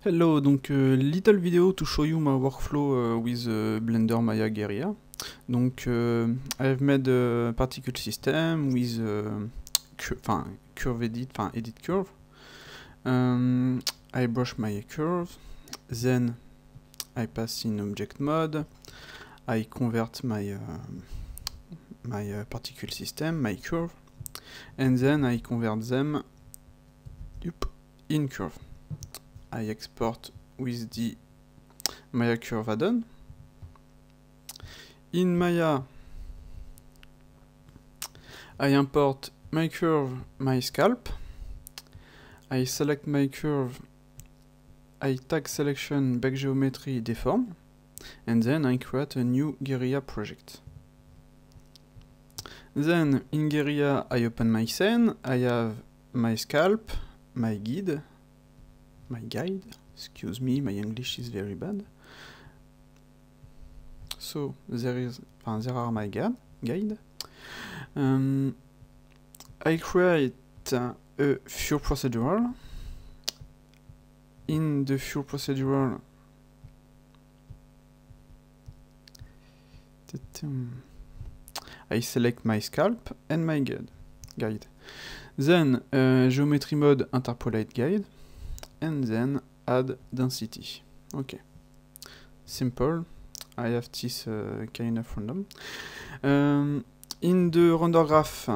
Hello, donc little video to show you my workflow with Blender Maya Guerilla. Donc I've made a particle system with curve edit, edit curve. I brush my curve, then I pass in object mode. I convert my particle system, my curve, and then I convert them in curve. I export with the Maya Curve add-on. In Maya, I import my curve, my scalp. I select my curve, I tag selection, back geometry, deform, and then I create a new Guerilla project. Then in Guerilla, I open my scene. I have my scalp, my guide, excuse me, my English is very bad. So there are my guide. I create a few procedural. In the few procedural, I select my scalp and my guide. Then geometry mode interpolate guide, and then add density. Okay, simple. I have this kind of random. In the render graph,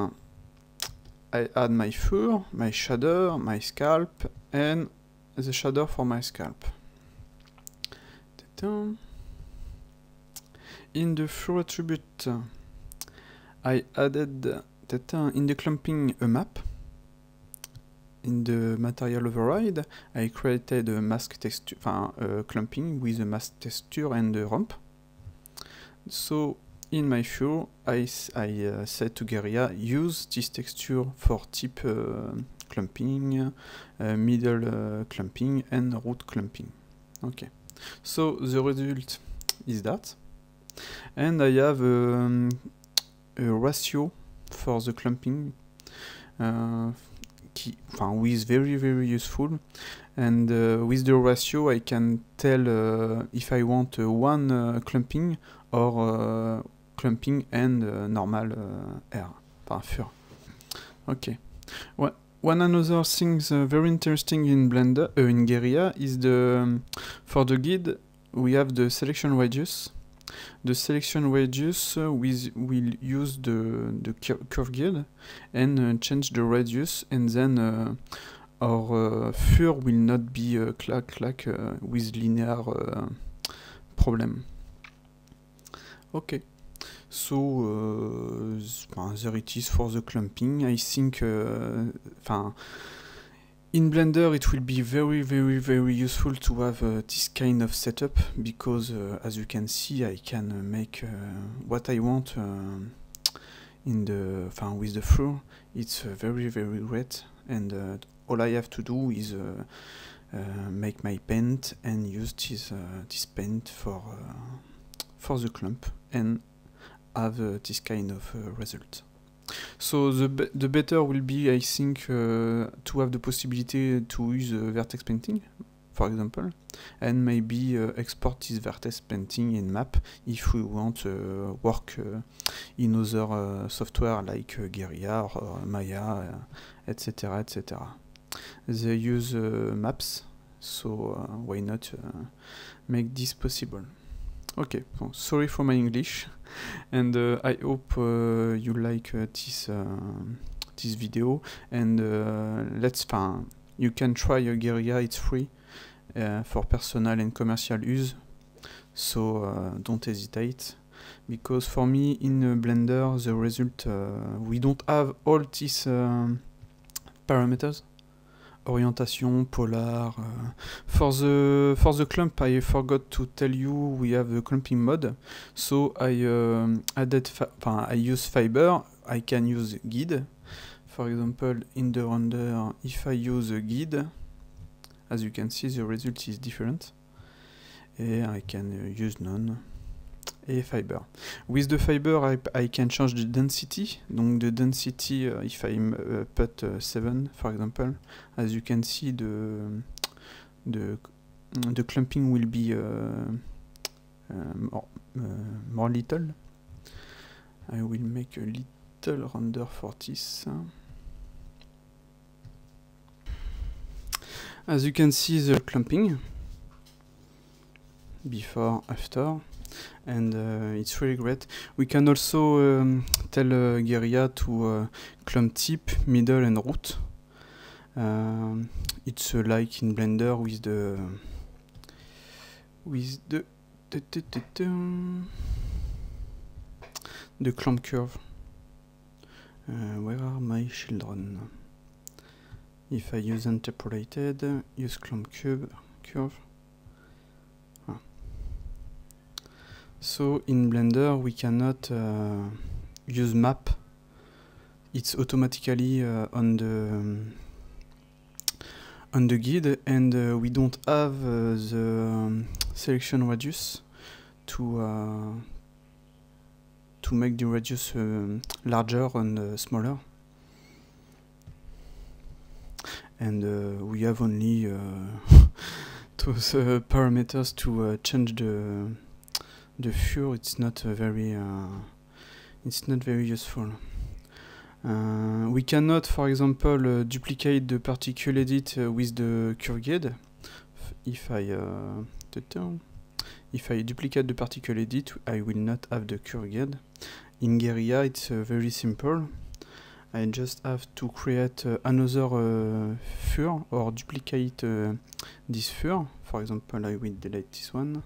I add my fur, my shader, my scalp, and the shader for my scalp. In the fur attribute, I added in the clumping a map. In the material override, I created a mask texture, clumping with a mask texture and a ramp. So in my fur, I said to Guerilla, use this texture for tip clumping, middle clumping, and root clumping. Okay, so the result is that, and I have a ratio for the clumping. With very useful, and with the ratio I can tell if I want one clumping or clumping and normal air, fur. Okay. One another thing very interesting in Blender, in Guerilla, is for the guide we have the selection radius. The selection radius will use the curve guide and change the radius, and then our fur will not be clack with linear problem. Okay, so there it is for the clumping. I think in Blender it will be very useful to have this kind of setup, because as you can see, I can make what I want in the with the fur. It's very great, and all I have to do is make my paint and use this paint for the clump and have this kind of result. So the better will be, I think, to have the possibility to use vertex painting, for example, and maybe export this vertex painting in map if we want work in other software like Guerilla or Maya, etc. They use maps, so why not make this possible? Okay, well, sorry for my English, and I hope you like this video, and you can try Guerilla. It's free for personal and commercial use, so don't hesitate, because for me in Blender the result, we don't have all these parameters. Orientation, polar. For the clump, I forgot to tell you we have the clumping mode. So I added I use fiber. I can use guide. For example, in the render, if I use a guide, as you can see, the result is different. And I can use none. A fiber. With the fiber, I can change the density. Donc the density, if I put 7, for example, as you can see, the the clumping will be more little. I will make a little render for this. As you can see, the clumping before, after, and it's really great. We can also tell Guerilla to clump tip, middle, and root. It's like in Blender with the clump curve. Where are my children? If I use interpolated, use clump curve. Ah. So in Blender we cannot use map. It's automatically on the guide, and we don't have the selection radius to make the radius larger and smaller. And we have only those parameters to change the fur. It's not very useful. We cannot, for example, duplicate the particle edit with the curve guide. If I duplicate the particle edit, I will not have the curve guide. In Guerilla, it's very simple. I just have to create another fur or duplicate this fur. For example, I will delete this one.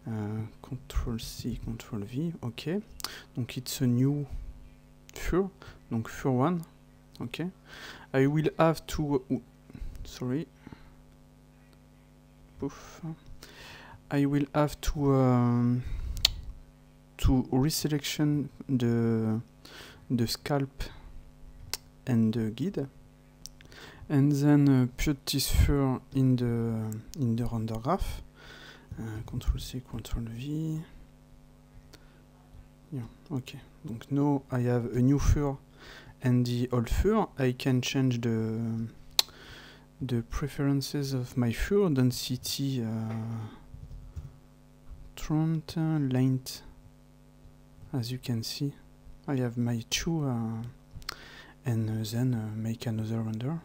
Ctrl C, Ctrl V. Okay. Donc it's a new fur. Donc fur 1. Okay. I will have to. Sorry. Poof. I will have to reselection the scalp and the guide, and then put this fur in the render graph. Ctrl C, Ctrl V. Yeah, okay. Donc now I have a new fur and the old fur. I can change the preferences of my fur, density, front, length. As you can see, I have my two. And then make another render.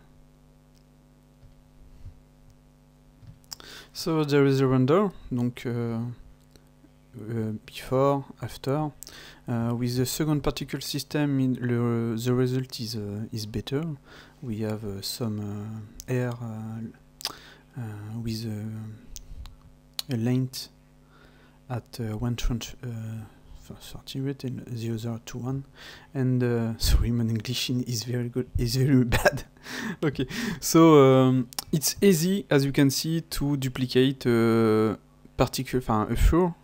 So there is a render, donc before, after. With the second particle system, the result is better. We have some air with a length at 138 and the other to 1, and sorry, my English is very good, is very bad. Okay, so it's easy, as you can see, to duplicate a fur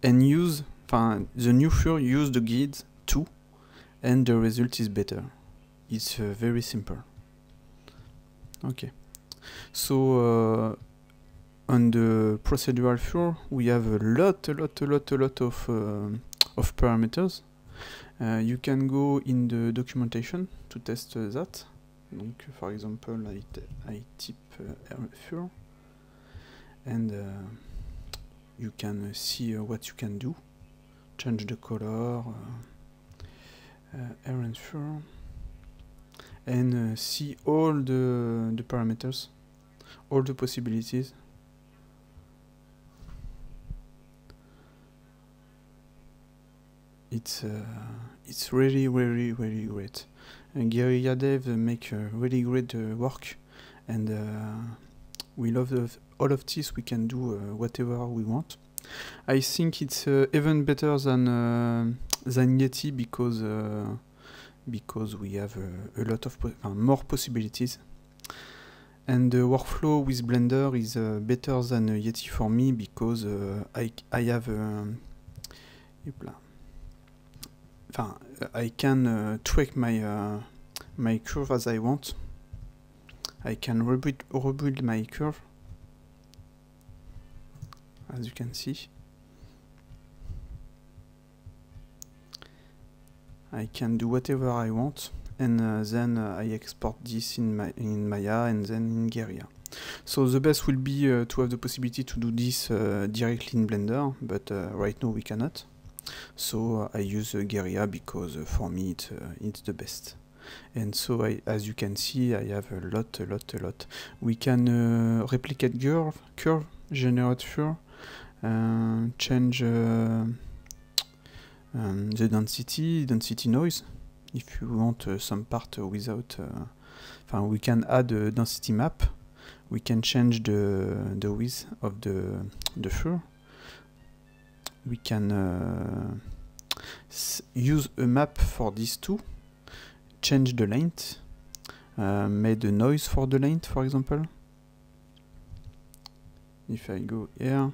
and use the new fur, use the guide too, and the result is better. It's very simple. Okay, so on the procedural fur we have a lot of parameters. You can go in the documentation to test that. Donc, for example, I type fur, and you can see what you can do. Change the color, air and fur, and see all the parameters, all the possibilities. It's really great. Guerilla Dev make really great work, and we love all of this. We can do whatever we want. I think it's even better than Yeti because we have a lot of more possibilities. And the workflow with Blender is better than Yeti for me because I have I can tweak my my curve as I want. I can rebuild my curve, as you can see. I can do whatever I want, and then I export this in Maya and then in Guerilla. So the best will be to have the possibility to do this directly in Blender, but right now we cannot. So I use Guerilla because for me it's the best. And so as you can see, I have a lot. We can replicate curve, generate fur, change the density noise. If you want some part without, we can add a density map. We can change the width of the fur. We can use a map for these two. Change the length, made a noise for the length, for example. If I go here,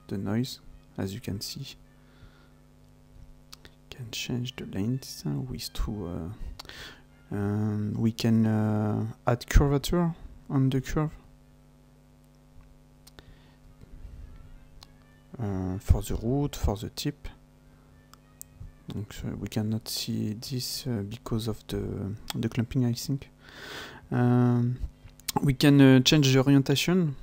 the noise, as you can see, can change the length with two. We can add curvature on the curve for the root, for the tip. We cannot see this because of the clamping, I think. We can change the orientation.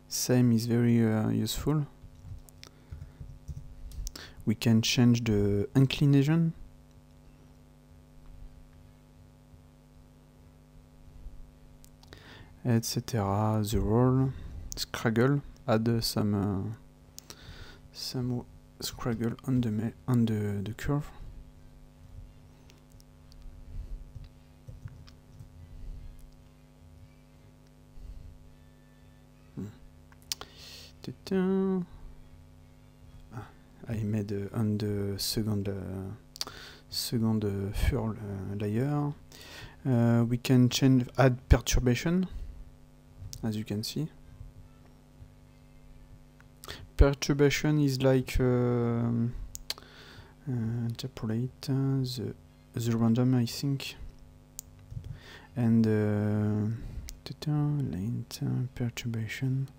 Same is very useful. We can change the inclination. Etc. The roll, scraggle, add some scraggle on the curve. I made on the second fur layer. We can add perturbation, as you can see. Perturbation is like interpolate the random, I think, and length perturbation.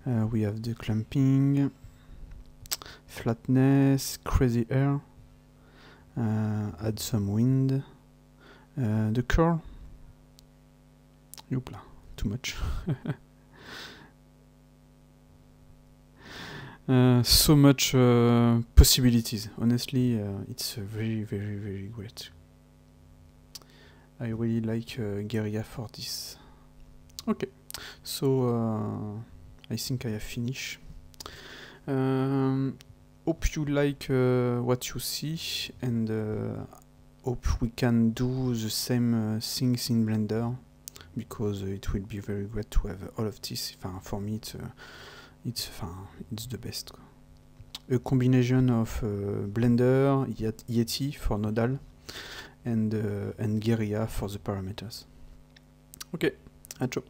We have the clamping, flatness, crazy air, add some wind, the curl. Youpla, too much. So much possibilities. Honestly, it's very great. I really like Guerilla for this. Okay, so I think I have finished. Hope you like what you see, and hope we can do the same things in Blender, because it will be very great to have all of this. For me, it's the best. A combination of Blender, Yeti for nodal, and Guerilla for the parameters. Okay, ciao.